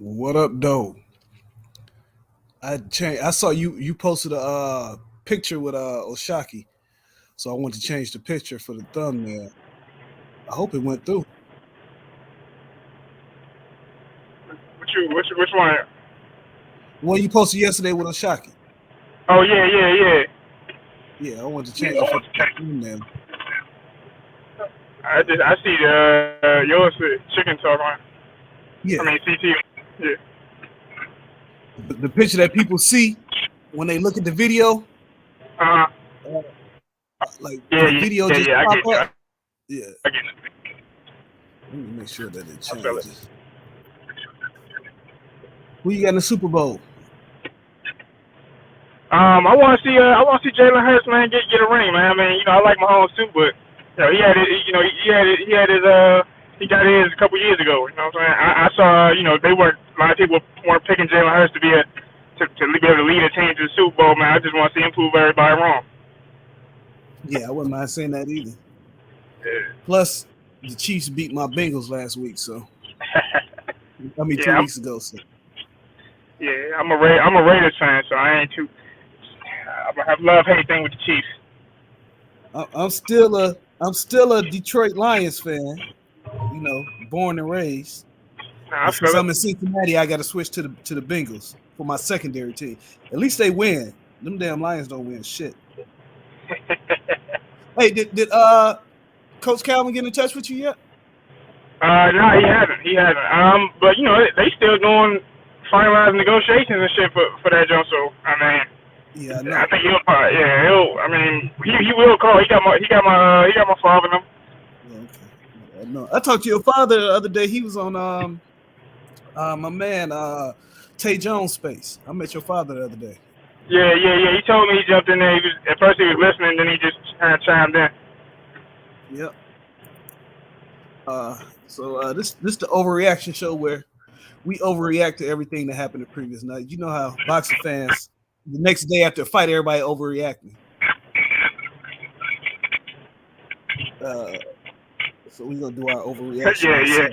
What up, though? I saw you posted a picture with Oshaki, so I want to change the picture for the thumbnail. I hope it went through. Which one? One you posted yesterday with Oshaki. Oh yeah. Yeah, I want to change it for the thumbnail. I see yours chicken talk on. I Yeah, mean CT. Yeah. the picture that people see when they look at the video, Uh huh. uh, like when Yeah the yeah video yeah just yeah. I pop get you. up. Yeah, I get you. let me make sure that it I feel it. changes. Who you got in the Super Bowl? I want to see Jalen Hurts, man, get a ring, man. I mean, I like Mahomes too, but he had it. He got his a couple years ago. You know what I'm saying? I saw, they weren't a lot of people weren't picking Jalen Hurts to be able to lead a team to the Super Bowl, man. I just want to see him prove everybody wrong. Yeah, I wouldn't mind saying that either. Yeah. Plus, the Chiefs beat my Bengals last week, so yeah, 2 weeks ago. So I'm a Raiders fan, so I ain't too. I have love-hate thing with the Chiefs. I'm still a Detroit Lions fan. Born and raised. Nah, I But feel since it. I'm in Cincinnati, I got to switch to the Bengals for my secondary team. At least they win. Them damn Lions don't win shit. Hey, did Coach Calvin get in touch with you yet? No, he hasn't. He hasn't. But they still doing finalizing negotiations and shit for that jump. So I mean, Yeah, I I know. think he'll. Yeah, he'll. I mean, he will call. He got my father number. Yeah, okay. Yeah, I know. I talked to your father the other day. He was on my man Tay Jones space. I met your father the other day. Yeah. He told me he jumped in there. At first he was listening, then he just kind of chimed in. Yep. So this the overreaction show where we overreact to everything that happened the previous night. You know how boxing fans the next day after a fight, everybody overreacting. So we're gonna do our overreaction. Yeah.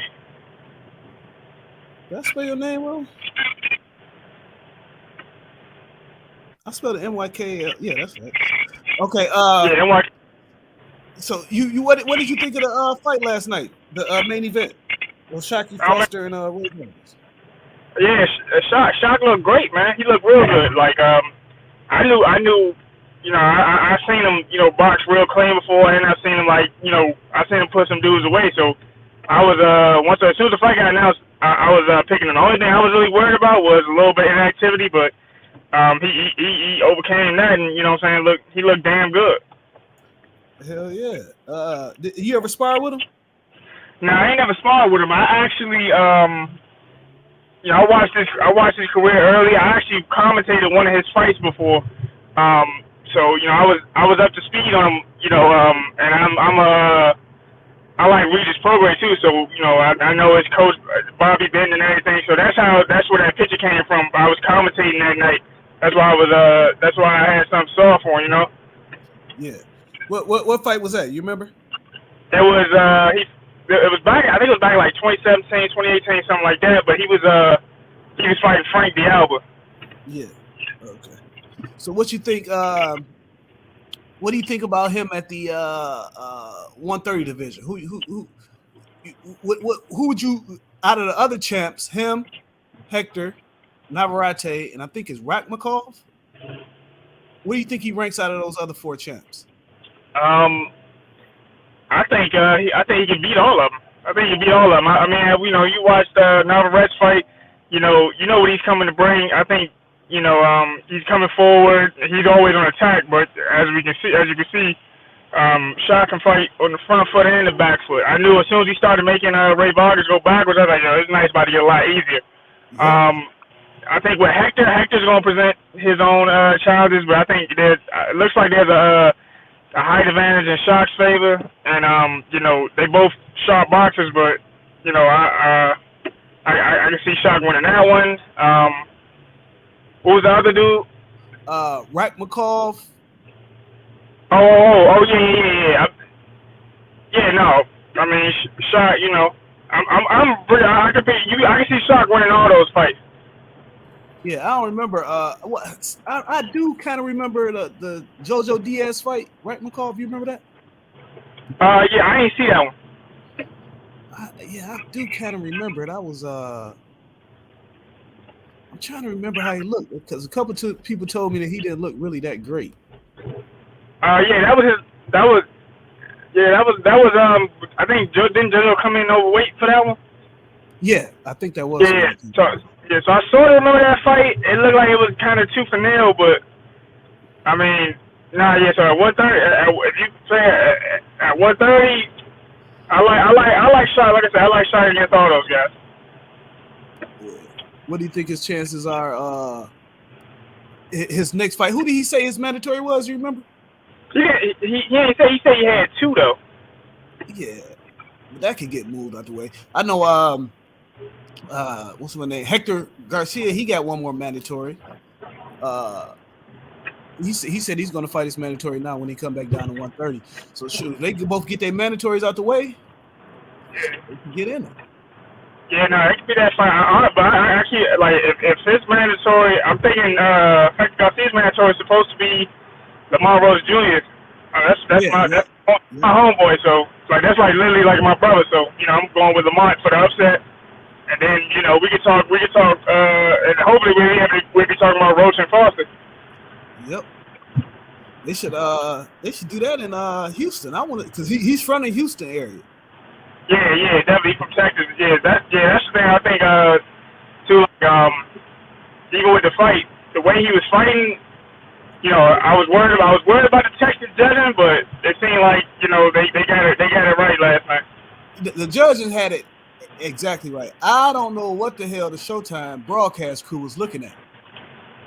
Did I spell your name wrong? I spelled it MYK. Yeah, that's right. Okay. Yeah. And what? So what did you think of the fight last night? The main event. Shaki I mean, Foster and Vargas. yeah. Shock looked great, man. He looked real good. Like I knew. I seen him, box real clean before, and I seen him I seen him put some dudes away. So I was as soon as the fight got announced, I was picking him. The only thing I was really worried about was a little bit of inactivity, but he overcame that, and he looked damn good. Hell yeah. Did you ever spar with him? Now I ain't never sparred with him. I actually I watched his career early. I actually commentated one of his fights before. So I was up to speed on him. And I like Regis program too. So I know his coach Bobby Benton and everything. So that's where that picture came from. I was commentating that night. That's why I had something soft for him. Yeah. What fight was that? You remember? It was it was back. I think it was back like 2017, 2018, something like that. But he was fighting Frank D'Alba. Yeah. Okay. So what you think? What do you think about him at the 130 division? Who would you out of the other champs? Him, Hector, Navarrete, and I think it's Mykal. Where do you think he ranks out of those other four champs? I think he can beat all of them. I think he can beat all of them. I mean, you watched Navarrete's fight. You know what he's coming to bring. I think he's coming forward. He's always on attack, but as you can see, Shaq can fight on the front foot and the back foot. I knew as soon as he started making Ray Vargas go backwards, I was like, this night's about to get a lot easier. Yeah. I think with Hector's going to present his own challenges, but I think it looks like there's a height advantage in Shock's favor, and they both sharp boxers, but I can see Shock winning that one. What was the other dude? Mykal. Oh, yeah. Yeah, no. I mean, Shock, I can see Shock winning all those fights. Yeah, I don't remember. I do kind of remember the JoJo Diaz fight, right, Mykal? If you remember that? Yeah, I ain't see that one. I do kind of remember it. I'm trying to remember how he looked because a couple of people told me that he didn't look really that great. Yeah, that was. I think didn't JoJo come in overweight for that one? Yeah, I think that was. Yeah, so I sort of remember that fight. It looked like it was kind of tooth and nail, but I mean, yeah. So at 130, if you say at 130, I like Shot. Like I said, I like Shot against all those guys. Yeah. What do you think his chances are? His next fight. Who did he say his mandatory was? You remember? Yeah, he said he had 2 though. Yeah, that could get moved out the way. I know. What's his name? Hector Garcia. He got 1 more mandatory. He said he's going to fight his mandatory now when he come back down to 130. So shoot, they can both get their mandatories out the way. They can get in it. Yeah, no, it could be that fight. But I actually like if his mandatory. I'm thinking Hector Garcia's mandatory is supposed to be Lamar Rose Jr. That's my homeboy. So like that's like literally like my brother. So I'm going with Lamont for the upset. And then we can talk, and hopefully we'll be talking about Roach and Foster. Yep, they should do that in Houston. I want it because he's from the Houston area. Yeah, definitely from Texas. Yeah, that's the thing I think too. Even with the fight, the way he was fighting, I was worried about the Texas judging, but it seemed like they got it right last night. The judges had it exactly right. I don't know what the hell the Showtime broadcast crew was looking at.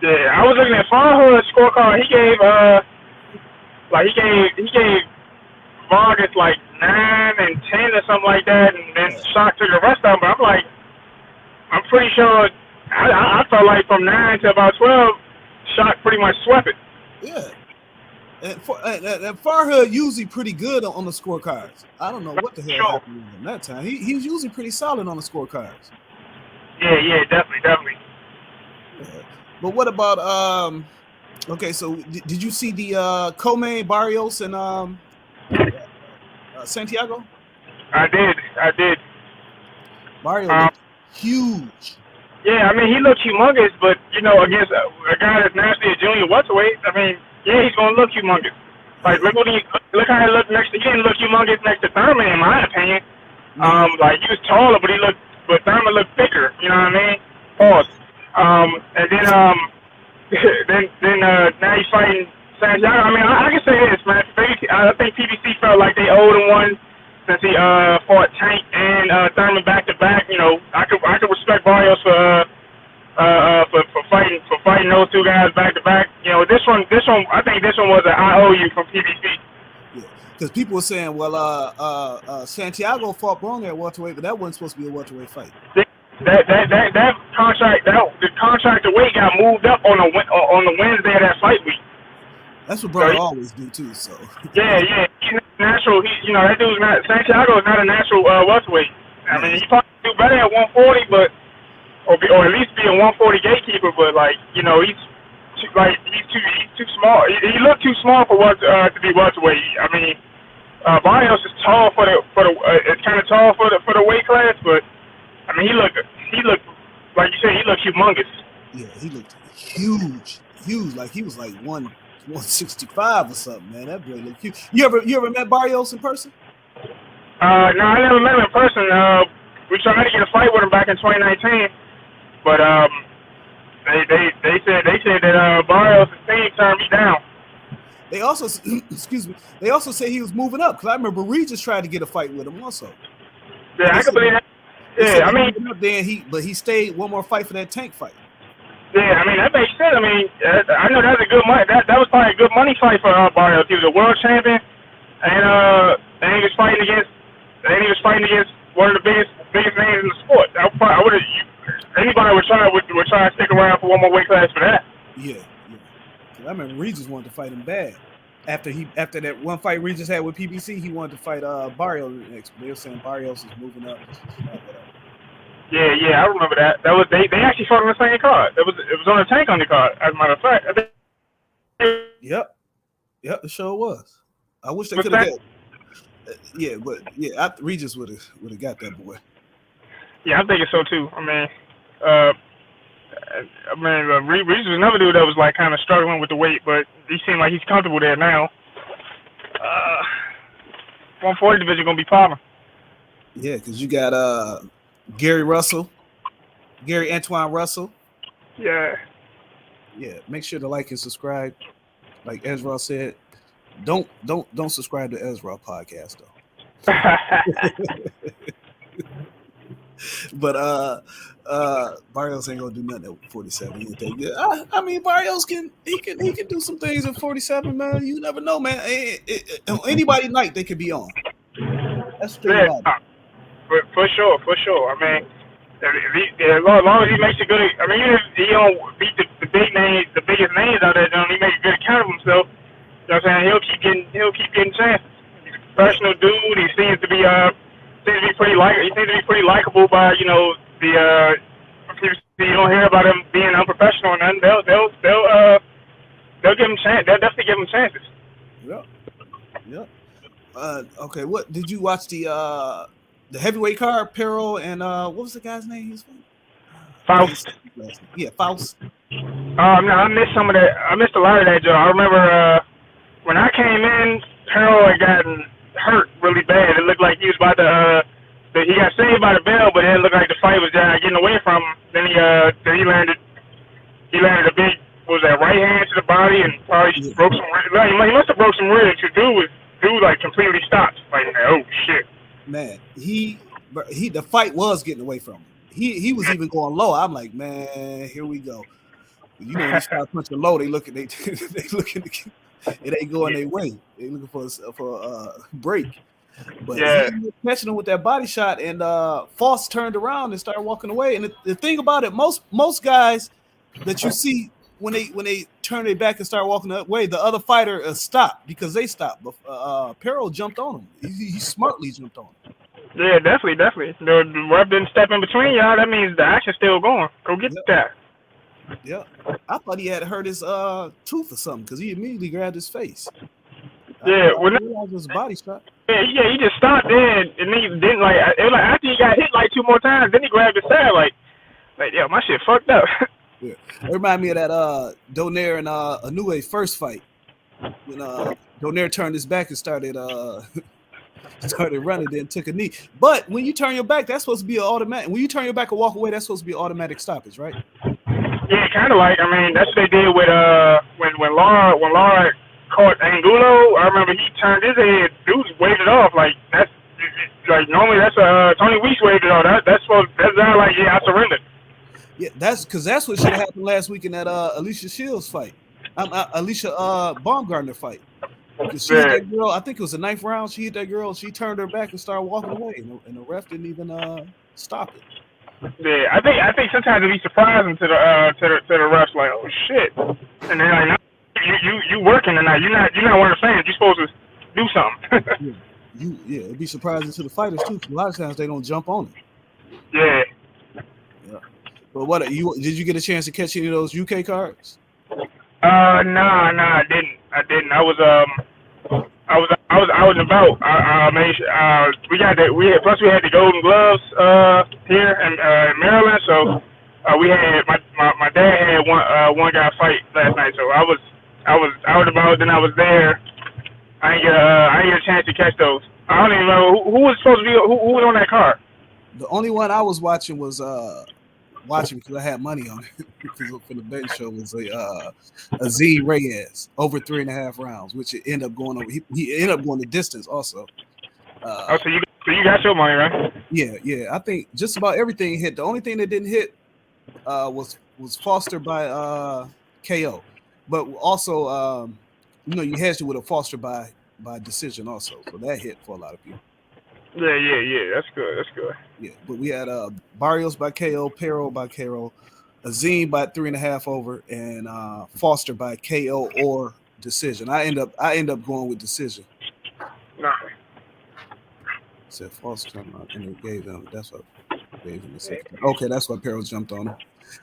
Yeah, I was looking at Farhood's scorecard. He gave Vargas like 9 and 10 or something like that, and then Shock took the rest of them. But I'm like, I'm pretty sure. I felt like from 9 to about 12, Shock pretty much swept it. Yeah. And Farhood usually pretty good on the scorecards. I don't know what the hell happened with him that time. He's usually pretty solid on the scorecards. Yeah, definitely. Yeah. But what about okay, so did you see the co-main Barrios and Santiago? I did. Barrios looked huge. Yeah, I mean he looked humongous, but against a guy that's naturally a junior welterweight, I mean, yeah, he's gonna look humongous. Like look how he looked next to. He didn't look humongous next to Thurman, in my opinion. Like he was taller, but Thurman looked thicker. You know what I mean? Pause. And then now he's fighting Santiago. I mean, I can say this, man. I think PBC felt like they owed him one since he fought Tank and Thurman back to back. I could respect Barrios for fighting those 2 guys back to back. This one, I think this one was an IOU from PBC. Yeah, because people were saying, well, Santiago fought wrong at welterweight, but that wasn't supposed to be a welterweight fight. That contract, the contract weight got moved up on the Wednesday of that fight week. That's what brother always do too. So yeah, he's not natural. That dude's not. Santiago is not a natural welterweight. I mean, he probably do better at 140, but or at least be a 140 gatekeeper. But he's too small. He looked too small for to be welterweight. I mean, Barrios is tall for the it's kind of tall for the weight class, but I mean he looked like you said, he looked humongous. Yeah, he looked huge. Like he was like 165 or something, man. That boy looked huge. You ever met Barrios in person? No, I never met him in person. We tried to get a fight with him back in 2019, but they said that Barrios' team turned me down. They also excuse me. They also say he was moving up because I remember Reyes tried to get a fight with him also. Yeah, I can believe that. Yeah, I mean, but he stayed one more fight for that Tank fight. Yeah, I mean that makes sense. I mean, I know that's a good money. That was probably a good money fight for Barrios. He was a world champion, and he was fighting against one of the biggest names in the sport. Anybody would try to stick around for one more weight class for that. Yeah. I remember Reyes wanted to fight him bad. After that one fight Regis had with PBC, he wanted to fight Barrios next. They were saying Barrios is moving up. Yeah, I remember that. That was they actually fought on the same card. It was on the Tank on the card. As a matter of fact. Yep, the show was. I wish they could have got. Yeah, but Regis would have got that boy. Yeah, I'm thinking so too. Regis was another dude that was like kind of struggling with the weight, but he seemed like he's comfortable there now. 140 division gonna be popping. Yeah, because you got Gary Antoine Russell. Yeah. Make sure to like and subscribe. Like Ezra said, don't subscribe to Ezra podcast though. But Barrios ain't gonna do nothing at 47. I mean, Barrios can do some things at 47, man. You never know, man. On anybody night they could be on. That's true. For sure. I mean, as long as he makes a good, I mean, even if he don't beat the big names, the biggest names out there, he makes a good account of himself. You know what I'm saying? He'll keep getting chances. He's a professional dude. He seems to be pretty likable by the people. You don't hear about him being unprofessional and nothing. They'll give him chance. They'll definitely give him chances. Yeah. Okay. What did you watch the heavyweight card? Pero and what was the guy's name? Faust. Yeah, Faust. No, I missed some of that. I missed a lot of that, Joe. I remember when I came in, Pero had gotten hurt really bad. It looked like he was about to. He got saved by the bell, but it looked like the fight was getting away from him. Then he landed a big, what was that, right hand to the body and probably broke some ribs. He must have broke some ribs. Dude like completely stopped. Like, oh shit. Man, the fight was getting away from him. He was even going low. I'm like, man, here we go. You know, when you start punching low, they looking. It ain't going their way. They looking for a break. But he was catching him with that body shot, and Foss turned around and started walking away. And the thing about it, most guys that you see when they turn their back and start walking away, the other fighter stopped because they stopped. But Pero jumped on him. He smartly jumped on him. Yeah, definitely. The ref didn't step in between y'all. That means the action's still going. Go get that. Yeah, I thought he had hurt his tooth or something because he immediately grabbed his face. Yeah, it was a body shot. Yeah, he just stopped there, and then he didn't like. It was like after he got hit like 2 more times, then he grabbed his side like yo, my shit fucked up. Yeah, it reminded me of that Donaire and Inoue first fight when Donaire turned his back and started running, then took a knee. But when you turn your back, that's supposed to be an automatic. When you turn your back and walk away, that's supposed to be an automatic stoppage, right? Yeah, kind of like. I mean, that's what they did with when Laura caught Angulo. I remember he turned his head. Dude waved it off like that's like normally that's Tony Weiss waved it off. That's not like I surrendered. Yeah, that's what should have happened last week in that Alicia Shields fight. Alicia Baumgartner fight. She hit that girl. I think it was the 9th round. She hit that girl. She turned her back and started walking away, and the ref didn't even stop it. Yeah, I think sometimes it'd be surprising to the refs, like, oh shit, and then like you working tonight. You're not one of the fans. You're supposed to do something. It'd be surprising to the fighters too. A lot of times they don't jump on it. Yeah. But did you get a chance to catch any of those UK cards? Nah, I didn't. I was out and about. I made we had the Golden Gloves here in Maryland, so we had my dad had one guy fight last night, so I was out and about. Then I was there. I didn't get a chance to catch those. I don't even know who was supposed to be who was on that card. The only one I was watching was because I had money on it for the betting show was Azim Reyes over 3.5 rounds, which it ended up going over. He ended up going the distance also. So you got your money, right? Yeah. I think just about everything hit. The only thing that didn't hit was Foster by KO, but also you hedged it with a Foster by decision also, so that hit for a lot of people. Yeah. That's good. Yeah, but we had Barrios by KO, Pero by KO, Azim by 3.5 over, and Foster by KO or decision. I end up going with decision. Nah. Said false come out and it gave him. That's what gave him the 60. Okay, that's why Peril jumped on him.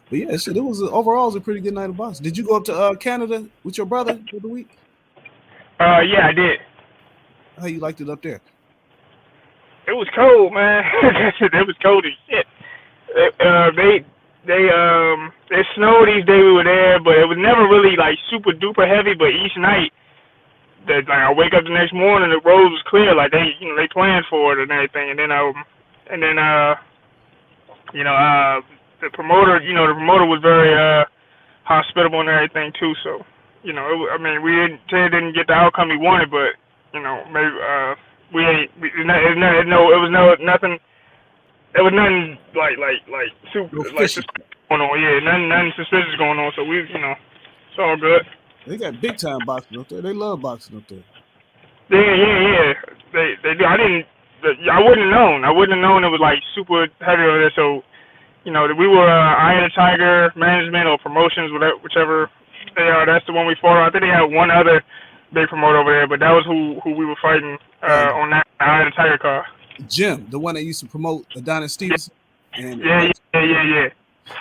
But yeah, shit, overall it was a pretty good night of boxing. Did you go up to Canada with your brother for the week? Yeah, I did. How you liked it up there? It was cold, man. It was cold as shit. It snowed each day we were there, but it was never really like super duper heavy. But each night, like I wake up the next morning, the road was clear. Like they planned for it and everything. And then the promoter was very hospitable and everything too. So we didn't get the outcome he wanted, but maybe nothing. There was nothing like super like suspicious going on. Yeah, nothing suspicious going on. So it's all good. They got big time boxing up there. They love boxing up there. Yeah. They do. I wouldn't have known. I wouldn't have known it was like super heavy over there. So we were Eye of the Tiger Management or Promotions, whichever they are. That's the one we fought on. I think they had one other big promoter over there, but that was who we were fighting on that Eye of the Tiger card. Jim, the one that used to promote Adonis Stevenson. And yeah.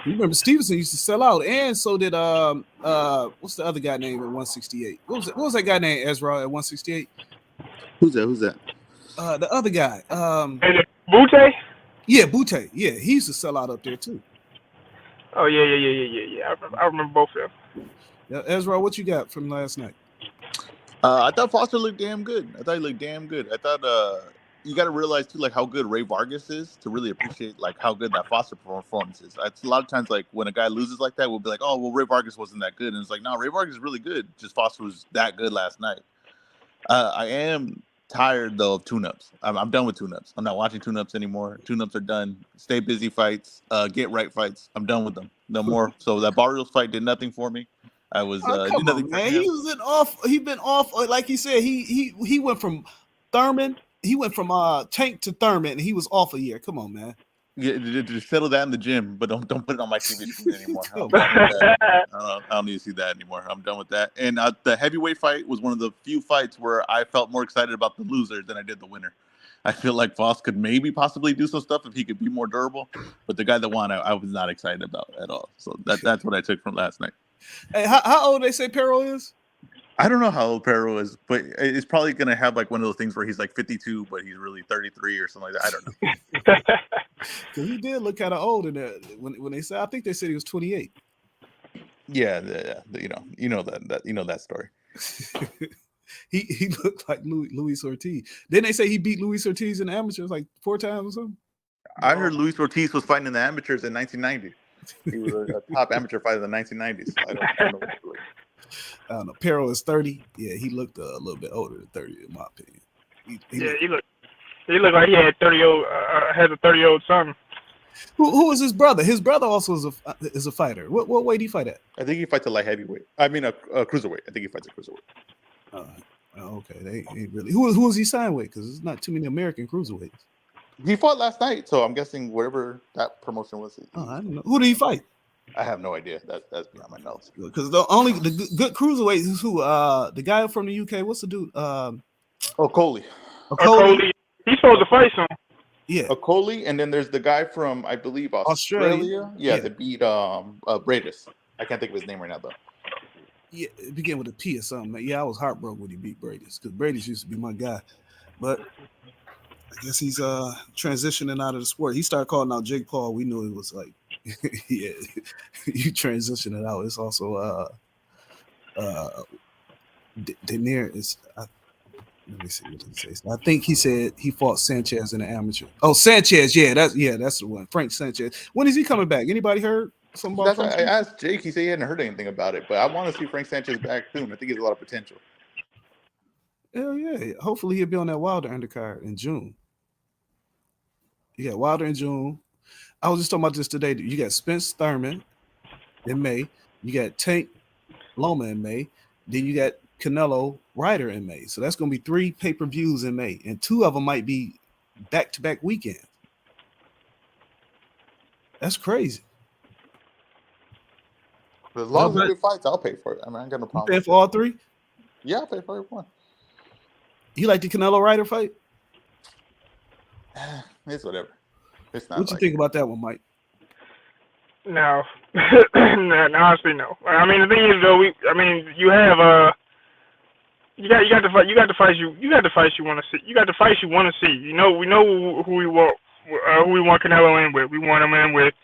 You remember Stevenson used to sell out, and so did what's the other guy named at 168? What was that guy named Ezra at 168? Who's that? The other guy. Butte? Yeah, Butte. Yeah, he used to sell out up there too. Oh yeah. I remember both of them. Yeah, Ezra, what you got from last night? I thought Foster looked damn good. I thought you got to realize too, like how good Ray Vargas is to really appreciate like how good that Foster performance is. It's a lot of times like when a guy loses like that, we'll be like, oh well, Ray Vargas wasn't that good, and it's like no, Ray Vargas is really good. Just Foster was that good last night. I am tired though of tune-ups. I'm done with tune-ups. I'm not watching tune-ups anymore. Tune-ups are done. Stay busy fights. Get right fights. I'm done with them. No more. So that Barrios fight did nothing for me. I was did nothing man. He been off. Like he said, he went from Thurman. He went from Tank to Thurman, and he was off a year. Come on, man. Yeah, just settle that in the gym, but don't put it on my TV screen anymore. I don't need to see that anymore. I'm done with that. And the heavyweight fight was one of the few fights where I felt more excited about the loser than I did the winner. I feel like Foss could maybe possibly do some stuff if he could be more durable, but the guy that won, I was not excited about at all. So that's what I took from last night. Hey, how old they say Perro is? I don't know how old Perro is, but it's probably going to have like one of those things where he's like 52, but he's really 33 or something like that. I don't know. Because he did look kind of old in that when they said, I think they said he was 28. Yeah. You know that story. he looked like Luis Ortiz. Didn't they say he beat Luis Ortiz in the amateurs like 4 times or something? I heard Luis Ortiz was fighting in the amateurs in 1990. He was a top amateur fighter in the 1990s. I don't know. I don't know. Perro is 30. Yeah, he looked a little bit older than 30, in my opinion. He looked like he had has a 30-year-old son. Who is his brother? His brother also is a fighter. What weight do he fight at? I think he fights a light heavyweight. I mean a cruiserweight. I think he fights a cruiserweight. Okay. They ain't really. Who was he signed with? Because there's not too many American cruiserweights. He fought last night, so I'm guessing whatever that promotion was. I don't know. Who did he fight? I have no idea. That's beyond my knowledge. Because the good cruiserweights is who the guy from the UK. What's the dude? Coley. Coley. He's supposed to fight some. Yeah. Coley, and then there's the guy from I believe Australia. Yeah, that beat Reyes. I can't think of his name right now though. Yeah, it began with a P or something. Yeah, I was heartbroken when he beat Barrios because Barrios used to be my guy, but I guess he's transitioning out of the sport. He started calling out Jake Paul. We knew it was like, yeah, you transitioning out. It's also Denier is. Let me see what he says. I think he said he fought Sanchez in the amateur. Oh, Sanchez, that's the one. Frank Sanchez. When is he coming back? Anybody heard something about Frank? I asked Jake. He said he hadn't heard anything about it, but I want to see Frank Sanchez back soon. I think he has a lot of potential. Hell yeah! Hopefully he'll be on that Wilder undercard in June. You got Wilder in June. I was just talking about this today. You got Spence Thurman in May. You got Tank Loma in May. Then you got Canelo Ryder in May. So that's going to be 3 pay-per-views in May, and 2 of them might be back-to-back weekends. That's crazy. As long as they're good fights, I'll pay for it. I mean, I ain't got no problem. You paying for all 3? Yeah, I'll pay for every one. You like the Canelo Ryder fight? It's whatever. It's not. What you think about that one, Mike? No, no, honestly, no. I mean, the thing is, though, you have you got the fight, you got the fights you want to see. You got the fights you want to see. We know who we want Canelo in with. We want him in with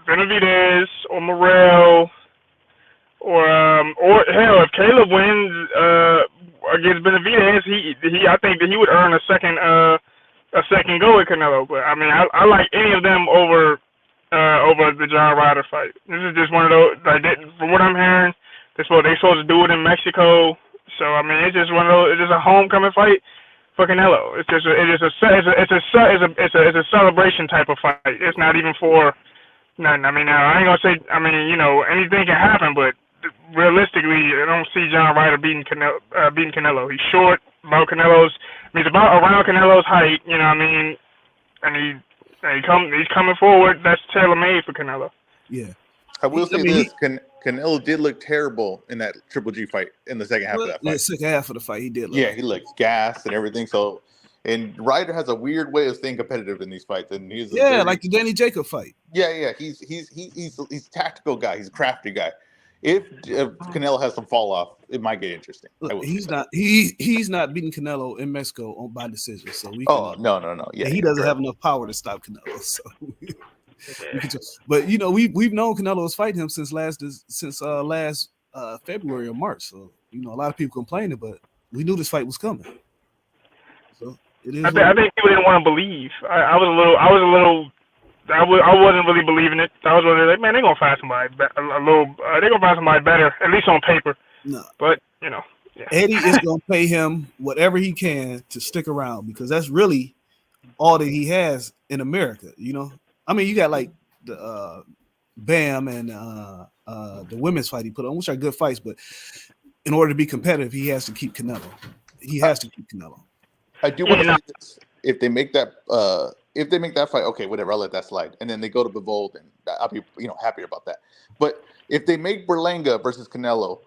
Benavidez or Morrell, or hell, if Caleb wins against Benavidez, I think that he would earn a second go at Canelo. But I mean, I like any of them over the John Ryder fight. This is just one of those. From what I'm hearing, they're supposed to do it in Mexico. So I mean, it's just one of those. It's just a homecoming fight for Canelo. It's a celebration type of fight. It's not even for nothing. I mean, I ain't gonna say. I mean, anything can happen, but realistically, I don't see John Ryder beating Canelo. He's short. About Canelo's. I mean, it's about around Canelo's height. You know what I mean? And he's coming forward. That's tailor made for Canelo. Yeah. I will say this: Canelo did look terrible in that Triple G fight in the second half of that fight. Yeah, second half of the fight, he did. He looked gassed and everything. So, and Ryder has a weird way of staying competitive in these fights, and he's like the Danny Jacob fight. Yeah. He's a tactical guy. He's a crafty guy. If Canelo has some fall off, it might get interesting. Look, he's not beating Canelo in Mexico by decision. So we. No. Yeah, he doesn't have enough power to stop Canelo. So. But we've known Canelo's fighting him since last February or March. So a lot of people complaining, but we knew this fight was coming. So it is. I think people didn't want to believe. I wasn't really believing it. I was really like, man, they're gonna find somebody they're gonna find somebody better, at least on paper. No, but yeah. Eddie is gonna pay him whatever he can to stick around, because that's really all that he has in America. I mean, you got like the Bam and the women's fight he put on, which are good fights, but in order to be competitive, he has to keep Canelo. I do want to say this: if they make that fight, okay, whatever, I'll let that slide. And then they go to Bivol, and I'll be happier about that. But if they make Berlanga versus Canelo,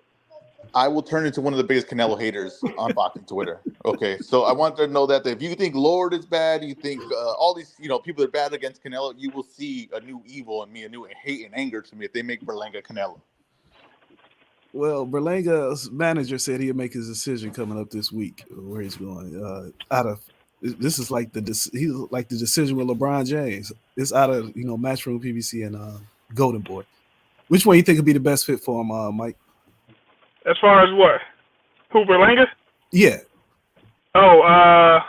I will turn into one of the biggest Canelo haters on boxing Twitter. Okay, so I want to know that if you think Lord is bad, you think all these people are bad against Canelo, you will see a new evil in me, a new hate and anger to me if they make Berlanga Canelo. Well, Berlanga's manager said he'll make his decision coming up this week where he's going. This is like the decision with LeBron James. It's out of Matchroom, PBC, and Golden Boy. Which one you think would be the best fit for him, Mike? As far as what? Who, Berlanga? Yeah. Oh,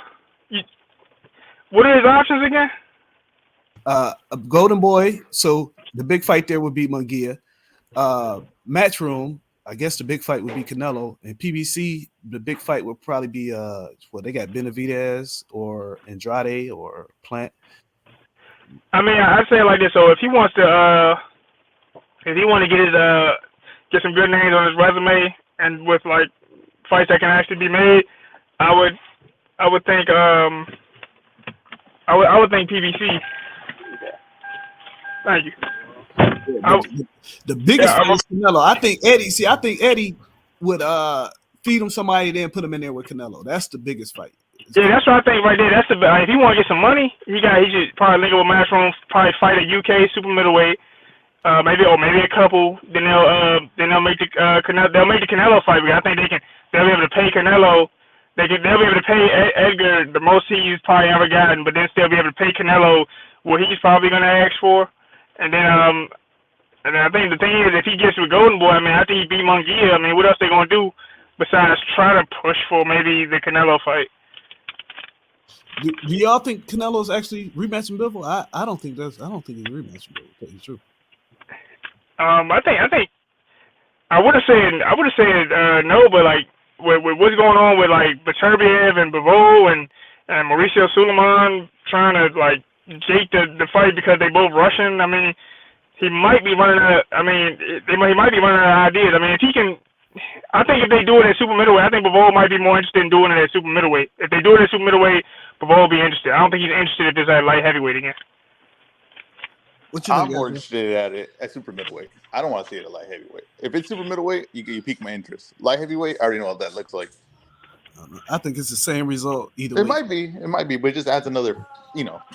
what are his options again? Golden Boy. So the big fight there would be Munguia. Matchroom, I guess the big fight would be Canelo. And PBC, the big fight would probably be they got Benavidez or Andrade or Plant. I mean, I'd say it like this. So if he wants to get some good names on his resume, and with like fights that can actually be made, I would think PBC. Thank you. The biggest fight is Canelo. I think Eddie would feed him somebody, then put him in there with Canelo. That's the biggest fight. Yeah, that's what I think right there. That's if he want to get some money, he should probably link up with Matchroom, probably fight a UK super middleweight. Maybe a couple. Then they'll make the Canelo fight. Because I think they'll be able to pay Canelo. They'll be able to pay Edgar the most he's probably ever gotten, but then still be able to pay Canelo what he's probably going to ask for. And then I think the thing is, if he gets with Golden Boy, I mean, after he beat Munguia, I mean, what else they going to do besides try to push for maybe the Canelo fight? Do y'all think Canelo's actually rematching Bivol? I don't think he's rematching Bivol. To tell you the truth. I think I would have said no, but like with what's going on with like Beterbiev and Bivol and Mauricio Suleiman trying to like gate the fight because they both Russian. I mean, he might be running out. I mean, he might be running out of ideas. I mean, if he can, I think if they do it at super middleweight, I think Bivol might be more interested in doing it at super middleweight. If they do it at super middleweight, Bivol will be interested. I don't think he's interested if it's at light heavyweight again. Yeah, What you I'm think, more Ezra? interested at it at super middleweight. I don't want to see it at light heavyweight. If it's super middleweight, you pique my interest. Light heavyweight, I already know what that looks like. I think it's the same result either It way. might be, but it just adds another,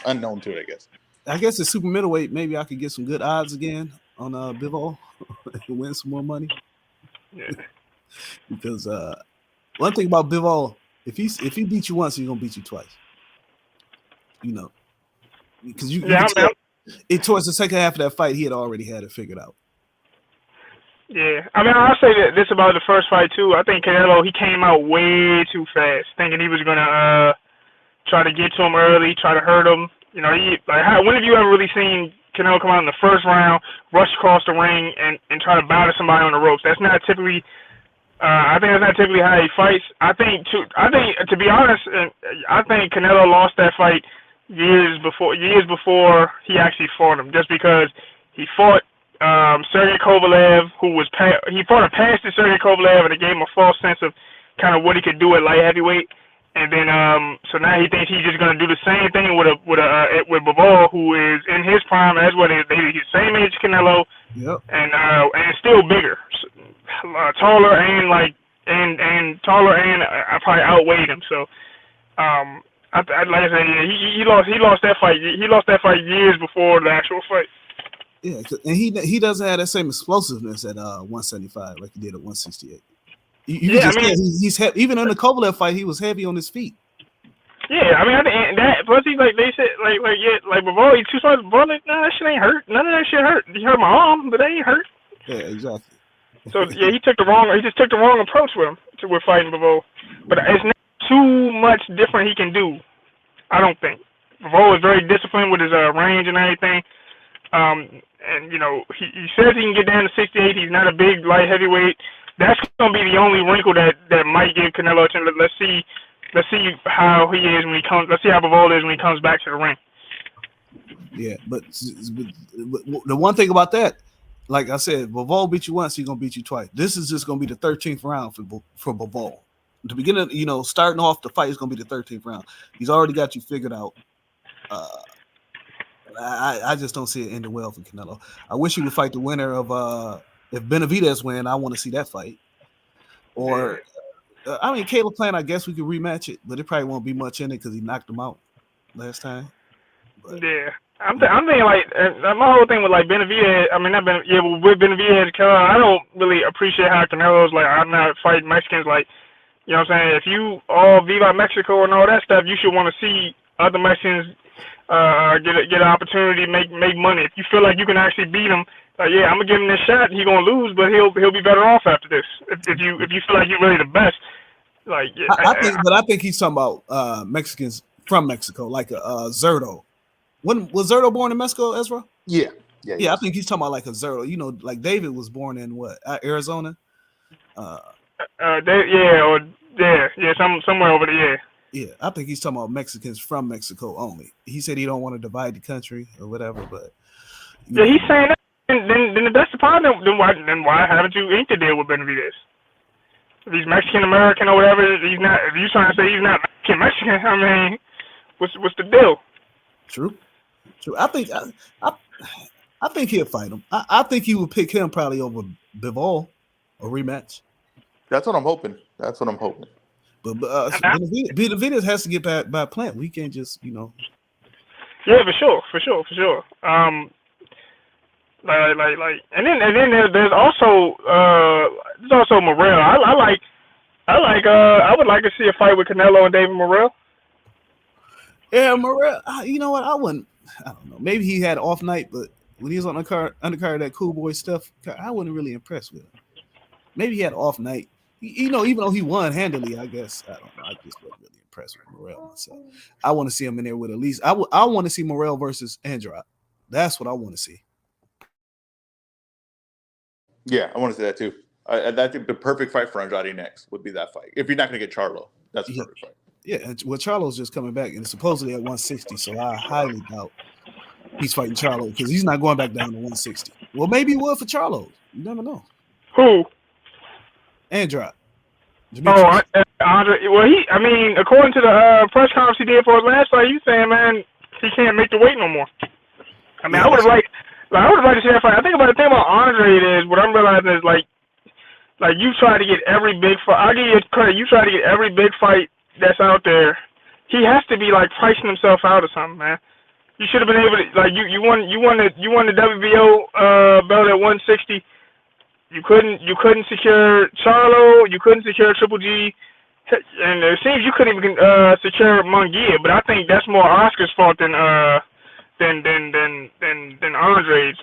unknown to it, I guess. I guess it's super middleweight. Maybe I could get some good odds again on Bivol and win some more money. Yeah. Because one thing about Bivol, if he beat you once, he's gonna beat you twice. Because you can tell it towards the second half of that fight, he had already had it figured out. Yeah, I mean, I'll say this about the first fight too. I think Canelo, he came out way too fast, thinking he was gonna try to get to him early, try to hurt him. When have you ever really seen Canelo come out in the first round, rush across the ring, and try to battle somebody on the ropes? That's not typically. I think that's not typically how he fights. I think to be honest, I think Canelo lost that fight years before he actually fought him, just because he fought Sergey Kovalev, he fought a past Sergey Kovalev, and it gave him a false sense of kind of what he could do at light heavyweight. And then, so now he thinks he's just gonna do the same thing with Bivol, who is in his prime as well. He's the same age as Canelo, yep. and still bigger, taller, and taller, and I probably outweighed him. So, like I said, he lost that fight. He lost that fight years before the actual fight. Yeah, and he doesn't have that same explosiveness at 175 like he did at 168. He's heavy. Even in the Kovalev fight, he was heavy on his feet. Yeah, I mean, I think that plus he's like they said Bivol, he too smart. Bivol, nah, that shit ain't hurt. None of that shit hurt. He hurt my arm, but they ain't hurt. Yeah, exactly. So yeah, he just took the wrong approach with fighting Bivol. But it's not too much different he can do. I don't think. Bivol is very disciplined with his range and everything. And he says he can get down to 68. He's not a big light heavyweight. That's gonna be the only wrinkle that might give Canelo a chance. Let's see how he is when he comes. Let's see how Bivol is when he comes back to the ring. Yeah, but the one thing about that, like I said, Bivol beat you once, he's gonna beat you twice. This is just gonna be the 13th round for Bivol. The beginning, starting off the fight is gonna be the 13th round. He's already got you figured out. I just don't see it ending well for Canelo. I wish he would fight the winner of if Benavidez win. I want to see that fight. Or Caleb Plant, I guess we could rematch it, but it probably won't be much in it because he knocked him out last time. But, yeah, I'm thinking like my whole thing with like Benavidez. I mean, with Benavidez, I don't really appreciate how Canelo's like, I'm not fighting Mexicans. Like, you know what I'm saying? If you all Viva Mexico and all that stuff, you should want to see other Mexicans get an opportunity to make money. If you feel like you can actually beat him, yeah, I'm gonna give him this shot. He's gonna lose, but he'll be better off after this. If you feel like you're really the best, like yeah, I think he's talking about Mexicans from Mexico, like Zerto. When was Zerto born in Mexico, Ezra? Yeah. I think he's talking about like a Zerto. Like David was born in what, Arizona? Somewhere over there. Yeah, I think he's talking about Mexicans from Mexico only. He said he don't want to divide the country or whatever, but yeah, he's saying that. Then if that's the problem, then why haven't you inked a deal with Benavidez? If he's Mexican American or whatever, he's not. If you're trying to say he's not Mexican, I mean, what's the deal? True. I think he'll fight him. I think he would pick him probably over Bivol, a rematch. That's what I'm hoping. But Benavidez has to get by Plant. We can't just, Yeah, for sure. And then there's also Morrell. I would like to see a fight with Canelo and David Morrell. Yeah, Morrell. You know what? I don't know. Maybe he had off night, but when he was on the undercard of that Cool Boy stuff, I wasn't really impressed with him. Maybe he had off night. Even though he won handily, I guess I don't know. I just wasn't really impressed with Morrell myself. I want to see him in there with at least. I want to see Morrell versus Andrade. That's what I want to see. Yeah, I want to see that too. I think the perfect fight for Andrade next would be that fight. If you're not going to get Charlo, that's the perfect fight. Yeah, well, Charlo's just coming back and supposedly at 160, so I highly doubt he's fighting Charlo because he's not going back down to 160. Well, maybe he will for Charlo. You never know. Who? Andrade. Andre. Well, according to the press conference he did for his last fight, he's saying, man, he can't make the weight no more. I mean, I would have liked to see that fight. I think about the thing about Andre is what I'm realizing is like you try to get every big fight. I'll give you credit. You try to get every big fight that's out there. He has to be like pricing himself out or something, man. You should have been able to like you won the WBO belt at 160. You couldn't secure Charlo. You couldn't secure Triple G. And it seems you couldn't even secure Munguia, but I think that's more Oscar's fault than Andre's.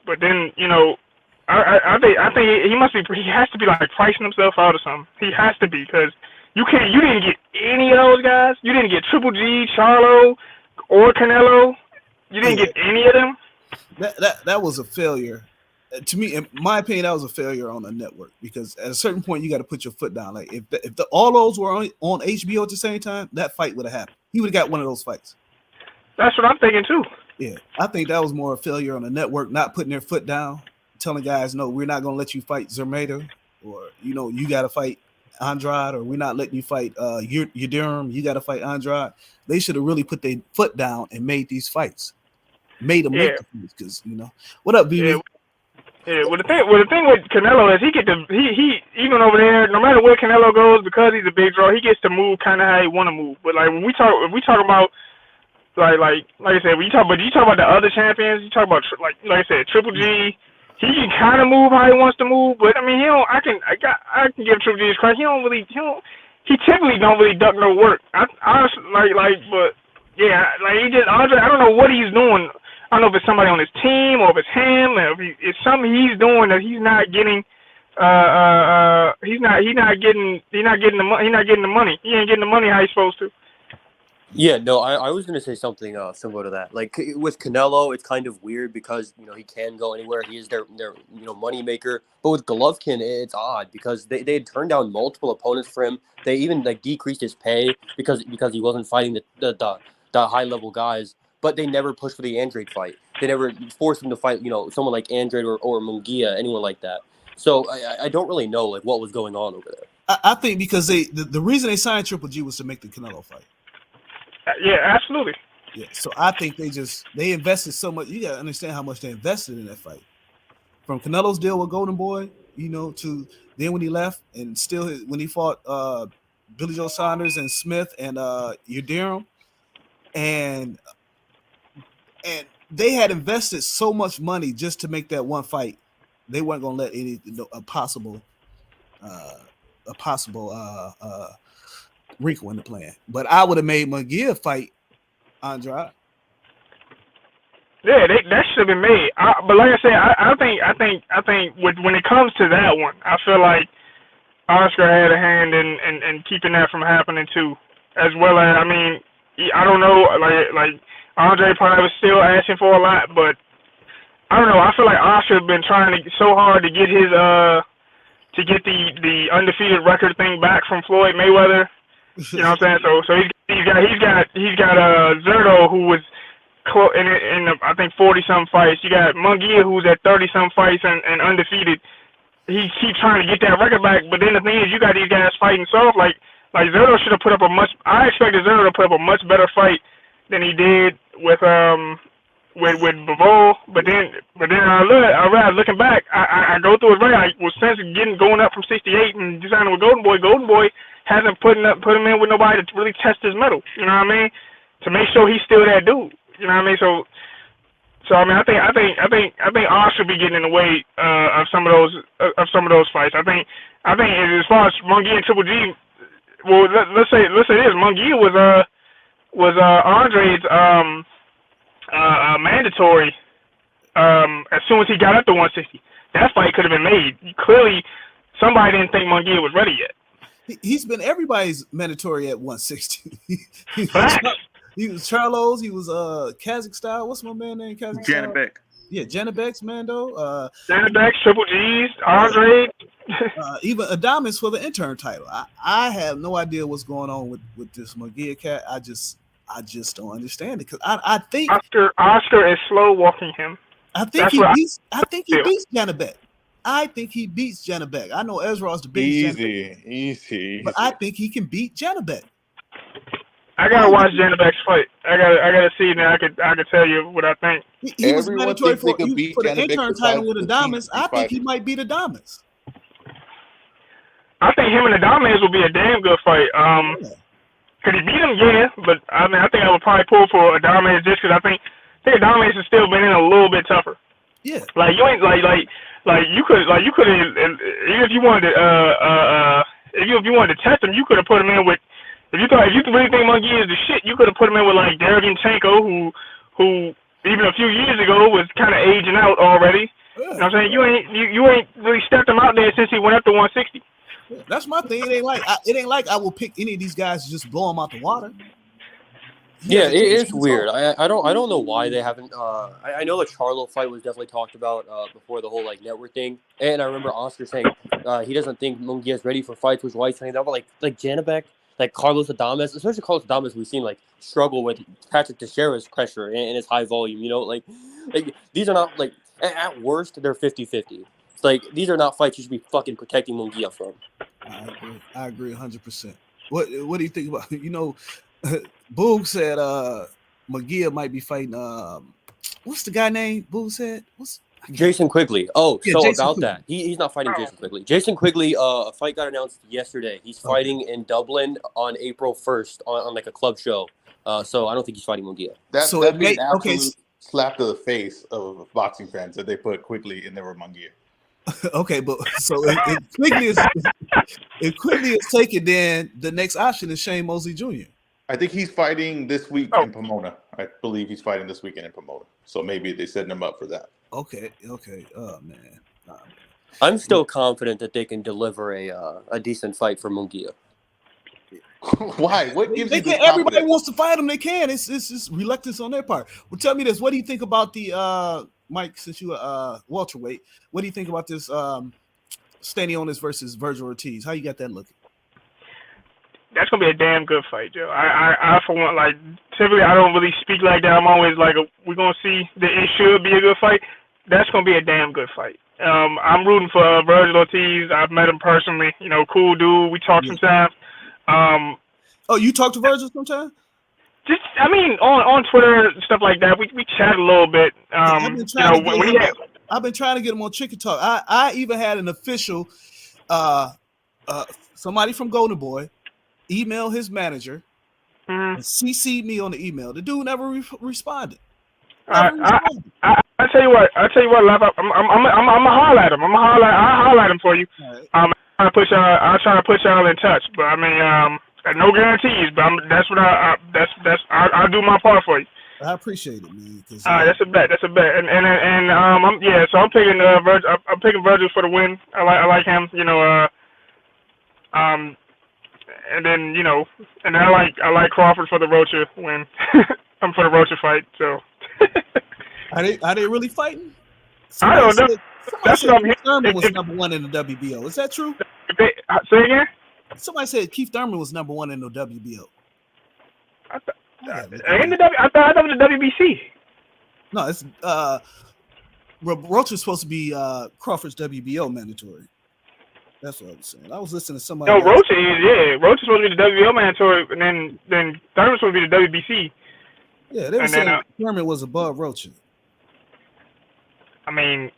But then I think he has to be like pricing himself out or something. He has to be because you didn't get any of those guys. You didn't get Triple G, Charlo, or Canelo. You didn't get any of them. That was a failure. To me, in my opinion, that was a failure on the network because at a certain point you got to put your foot down. Like if all those were on HBO at the same time, that fight would have happened. He would have got one of those fights. That's what I'm thinking too. Yeah, I think that was more a failure on the network, not putting their foot down, telling guys, no, we're not going to let you fight Zermater, or you got to fight Andrade, or we're not letting you fight Yildirim. You got to fight Andrade. They should have really put their foot down and made these fights, made them make the fights. Because what up, BB? Yeah, well the thing with Canelo is he even over there, no matter where Canelo goes, because he's a big draw, he gets to move kind of how he want to move. But like when we talk about like I said, when you talk about the other champions, you talk about like I said, Triple G, he can kind of move how he wants to move. But I mean, I can give Triple G his credit. He typically don't really duck no work. Honestly, but yeah, like he just Andre, I don't know what he's doing. I don't know if it's somebody on his team or if it's him, or if it's something he's doing that he's not getting. He's not getting the money. He ain't getting the money how he's supposed to. Yeah, no, I was gonna say something similar to that. Like with Canelo, it's kind of weird because he can go anywhere. He is their money maker. But with Golovkin, it's odd because they had turned down multiple opponents for him. They even decreased his pay because he wasn't fighting the high level guys. But they never pushed for the Andrade fight. They never forced him to fight, someone like Andrade or Munguia, anyone like that. So I don't really know what was going on over there. I think because the reason they signed Triple G was to make the Canelo fight. Yeah, absolutely. Yeah, so I think they invested so much. You gotta understand how much they invested in that fight. From Canelo's deal with Golden Boy, to then when he left and still when he fought Billy Joe Saunders and Smith and Yildirim, and they had invested so much money just to make that one fight. They weren't gonna let a possible wrinkle in the plan. But I would have made Munguia fight Andrade. Yeah, that should have been made. But like I said, I think when it comes to that one, I feel like Oscar had a hand in keeping that from happening too, as well as I don't know, like Andre probably was still asking for a lot, but I don't know. I feel like Oscar been trying so hard to get his to get the undefeated record thing back from Floyd Mayweather. You know what I'm saying? So he's got Zerto, who was in I think 40-some fights. You got Munguia, who's at 30-some fights and undefeated. He keeps trying to get that record back, but then the thing is, you got these guys fighting soft. Like Zerto should have put up I expected Zerto to put up a much better fight than he did with Bivol, but then I realized looking back, I go through it right. Since going up from 68 and designing with Golden Boy hasn't put him in with nobody to really test his mettle. You know what I mean? To make sure he's still that dude. You know what I mean? So I think Oz should be getting in the way of some of those fights. I think as far as Munguia and Triple G, well, let's say this: Munguia was Andre's mandatory as soon as he got up to 160. That fight could have been made. Clearly, somebody didn't think Munguia was ready yet. He's been everybody's mandatory at 160. He was Charlos. He was Kazakhstan. What's my man name? Kazakhstan. Janibek. Yeah, Janibek's Mando. Janibek, Triple G's, Andre. Even Adamas for the intern title. I have no idea what's going on with this Munguia cat. I just don't understand it because I think Oscar is slow walking him. I think he beats Janibek. I think he beats Janibek. I know Ezra's the biggest. Easy. But I think he can beat Janibek. I gotta watch Janabek's fight. I gotta see now. I could tell you what I think. He was Everyone mandatory thinks they for could beat the Janabek intern besides title with the Adamas. team I he's think he fighting. might beat Adamas. I think him and Adames will be a damn good fight. Yeah. Could he beat him? Yeah, but I mean, I think I would probably pull for Adames just because I think Adames has still been in a little bit tougher. Yeah. Like you ain't like you could even if you wanted to if you wanted to test him, you could have put him in with if you really think Munguia is the shit, you could have put him in with like Derevyanchenko, who even a few years ago was kind of aging out already. Yeah. You know what I'm saying? You ain't really stepped him out there since he went up to 160. Yeah. That's my thing. It ain't like I will pick any of these guys to just blow them out the water. Yeah, it is weird. I don't know why they haven't. I know the Charlo fight was definitely talked about before the whole like network thing, and I remember Oscar saying he doesn't think Munguia is ready for fights, which White's saying that. But like Janabek, like Carlos Adames, especially Carlos Adames, we've seen like struggle with Patrick Teixeira's pressure and his high volume. You know, like these are not like at worst they're 50-50. It's like these are not fights you should be fucking protecting Munguia from. I agree 100%. What do you think about Boog said Munguia might be fighting what's the guy name Boog said? Jason Quigley. Oh, yeah, so Jason about Quigley. that. He's not fighting Jason Quigley. Jason Quigley, a fight got announced yesterday. He's fighting in Dublin on April 1st on like a club show. So I don't think he's fighting Munguia. That'd be an absolute slap to the face of boxing fans that they put Quigley in there with Munguia. Okay, but so if Quigley is taken, then the next option is Shane Mosley Jr. I think he's fighting this week in Pomona. I believe he's fighting this weekend in Pomona. So maybe they're setting him up for that. Okay. Oh man. I'm still confident that they can deliver a decent fight for Munguia. Why? What gives you this confidence? Everybody wants to fight him. They can. It's just reluctance on their part. Well, tell me this. What do you think about the Mike? Since you welterweight, what do you think about this Stanionis versus Virgil Ortiz? How you got that looking? That's gonna be a damn good fight, Joe. I for one, like typically I don't really speak like that. I'm always like, we're gonna see that it should be a good fight. That's gonna be a damn good fight. I'm rooting for Virgil Ortiz. I've met him personally. You know, cool dude. We talk sometimes. Oh, you talk to Virgil sometimes? Just, I mean, on Twitter and stuff like that. We chat a little bit. I've been trying to get him on Chicken Talk. I even had an official, somebody from Golden Boy, email his manager and CC'd me on the email. The dude never responded. I tell you what, Lap, I'm gonna holler at him. I'll holler at him for you. Right. I'll try to put y'all in touch. But I mean, no guarantees. But I'll do my part for you. I appreciate it, man. That's a bet. So I'm picking Virgil. I'm picking Virgil for the win. I like him. You know, and then I like Crawford for the Rocha win. I'm for the Rocha fight. So. Are they really fighting? I don't know. That's what I'm hearing. Thurman was number one in the WBO. Is that true? Say again? Somebody said Keith Thurman was number one in the WBO. I thought it was the WBC. No, it's Rocha's supposed to be Crawford's WBO mandatory. That's what I was saying. I was listening to somebody. No, Rocha's supposed to be the WBO mandatory, and then Thurman's supposed to be the WBC. Yeah, they were saying Thurman was above Rocha. I mean,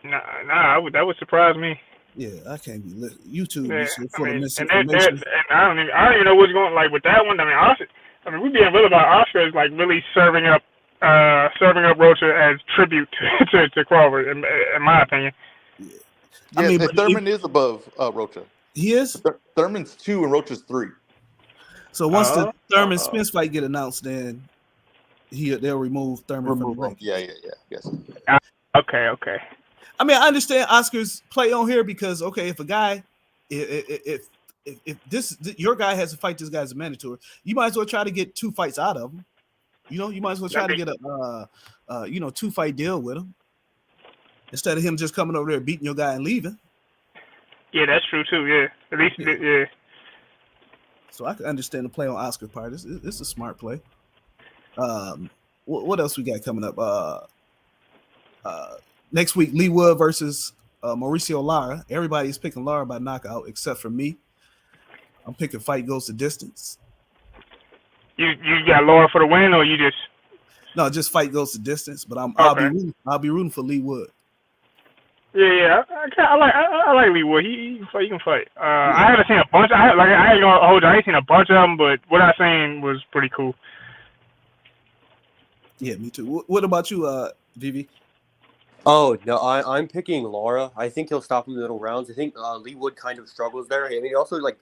that would surprise me. Yeah, I can't be YouTube. Yeah, full of misinformation. And I don't even know what's going like with that one. I mean, we're being real about Oscar is like really serving up Rocha as tribute to Crawford, in my opinion. Yeah, I mean, Thurman is above Rocha. He is. Thurman's 2 and Rocha's 3. So once the Thurman Spence fight get announced, then they'll remove Thurman from the ring. Yeah. Yes. Okay. I mean, I understand Oscar's play on here because if a guy, if your guy has to fight this guy as a mandatory, you might as well try to get 2 fights out of him. You know, you might as well try to get a 2-fight deal with him instead of him just coming over there beating your guy and leaving. Yeah, that's true too. Yeah, at least yeah. So I can understand the play on Oscar's part. It's a smart play. What else we got coming up? Next week, Lee Wood versus Mauricio Lara. Everybody's picking Lara by knockout except for me. I'm picking fight goes the distance. You got Laura for the win, or you just? No, just fight goes the distance. But Okay. I'll be rooting for Lee Wood. Yeah. I like Lee Wood. He can fight. I haven't seen a bunch. I ain't gonna hold you. I ain't seen a bunch of them, but what I seen was pretty cool. Yeah, me too. What about you, Vivi? Oh no, I'm picking Laura. I think he'll stop in the middle rounds. I think Lee Wood kind of struggles there. I mean, also like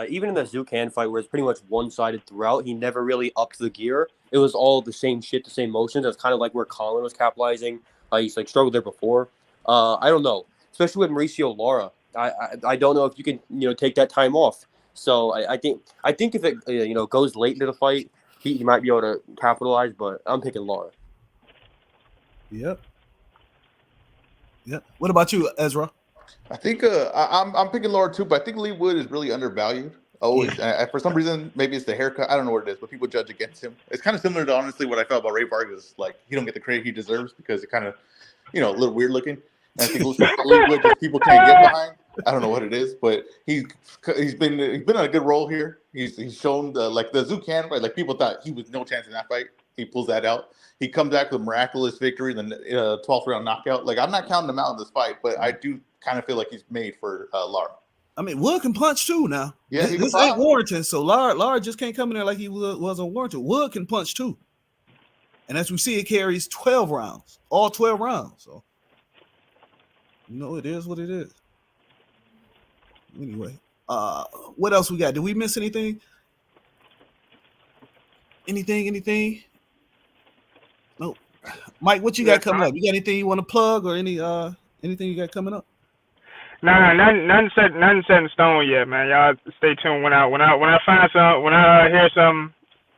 even in the Zucan fight where it's pretty much one-sided throughout, he never really upped the gear. It was all the same shit, the same motions. That's kind of like where Colin was capitalizing. He's like struggled there before. I don't know, especially with Mauricio Lara. I don't know if you can take that time off. So I think if it goes late into the fight, he might be able to capitalize. But I'm picking Lara. Yep. What about you, Ezra? I think I'm picking Laura too, but I think Lee Wood is really undervalued. Always, for some reason, maybe it's the haircut. I don't know what it is, but people judge against him. It's kind of similar to honestly what I felt about Ray Vargas. Like he don't get the credit he deserves because it kind of, a little weird looking. And I think Lee Wood just people can't get behind. I don't know what it is, but he's been on a good roll here. He's shown the Zucan fight. Like people thought he was no chance in that fight. He pulls that out. He comes back with a miraculous victory, then 12th round knockout. Like I'm not counting him out in this fight, but I do kind of feel like he's made for Lara. I mean, Wood can punch too now. Yeah, this ain't Warrington, so Lara just can't come in there like he was on Warrington. Wood can punch too, and as we see, it carries 12 rounds, all 12 rounds. So it is what it is. Anyway, what else we got? Did we miss anything? Anything? Nope. Mike, what you got coming up? You got anything you want to plug or anything you got coming up? Nah, nothing set in stone yet, man. Y'all stay tuned. When I find some, when I hear something,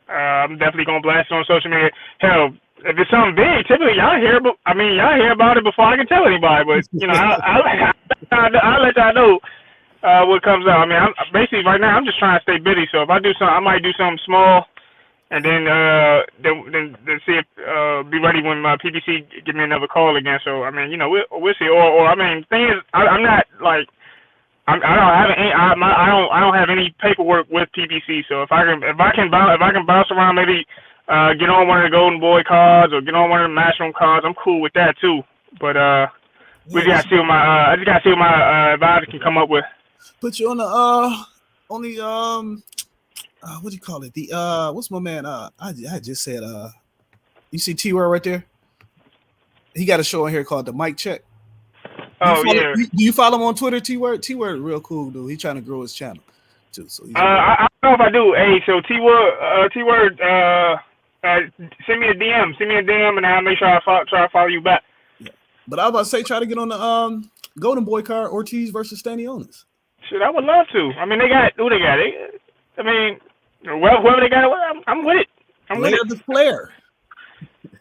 I'm definitely gonna blast it on social media. Hell, if it's something big, typically y'all hear about it before I can tell anybody. But I'll let y'all know what comes out. I mean, basically right now I'm just trying to stay busy. So if I do something, I might do something small. And then see if be ready when my PBC give me another call again. So I mean, we'll see. Or I mean, thing is, I'm not like I don't have any paperwork with PBC. So if I can bounce around, maybe get on one of the Golden Boy cards or get on one of the Matchroom cards, I'm cool with that too. But we just gotta see what I just gotta see what my advisor can come up with. Put you on the what do you call it? The what's my man? I just said you see T-Word right there? He got a show on here called the Mic Check. Do you follow him on Twitter, T-Word? T-Word real cool dude. He's trying to grow his channel too. So I don't know if I do. Hey, so T-Word send me a DM and I'll make sure I try to follow you back. Yeah. But I was about to say try to get on the Golden Boy card, Ortiz versus Stanionis. Shit, I would love to. I mean, they got who they got. I mean, whoever they got, I'm with it. Blair the Flair.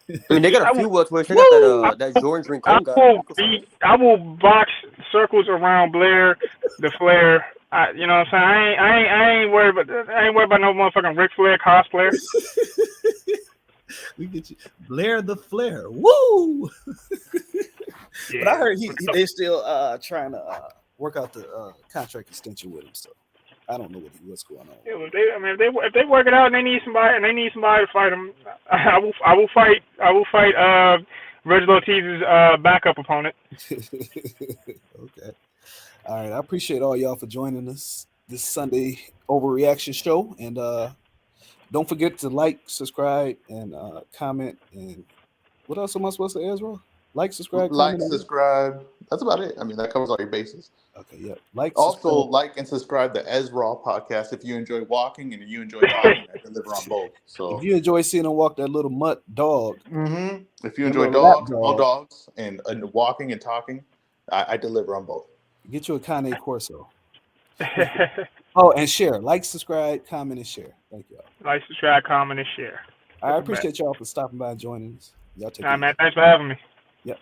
I mean, they got a few welterweights. They got that Jordan Rincon guy. I will box circles around Blair the Flair. You know what I'm saying? I ain't worried about no motherfucking Ric Flair cosplayer. We get you, Blair the Flair. Woo! Yeah. But I heard they still trying to work out the contract extension with him. So I don't know what's going on. Yeah, if they work it out and they need somebody to fight him, I will fight Reggie Ortiz's backup opponent. Okay. All right. I appreciate all y'all for joining us this Sunday Overreaction Show, and don't forget to like, subscribe, and comment. And what else am I supposed to say, Ezra? Like, subscribe, comment. Subscribe. That's about it. I mean, that covers all your bases. Okay, yeah. Like and subscribe to Ezra podcast if you enjoy walking and you enjoy talking. I deliver on both. So if you enjoy seeing him walk that little mutt dog, if you enjoy dogs, all dogs, and walking and talking, I deliver on both. Get you a Kanye Corso. Oh, and share. Like, subscribe, comment, and share. Thank y'all. Like, subscribe, comment, and share. I appreciate y'all for stopping by and joining us. Y'all take care. Man. Thanks for having me. Yep.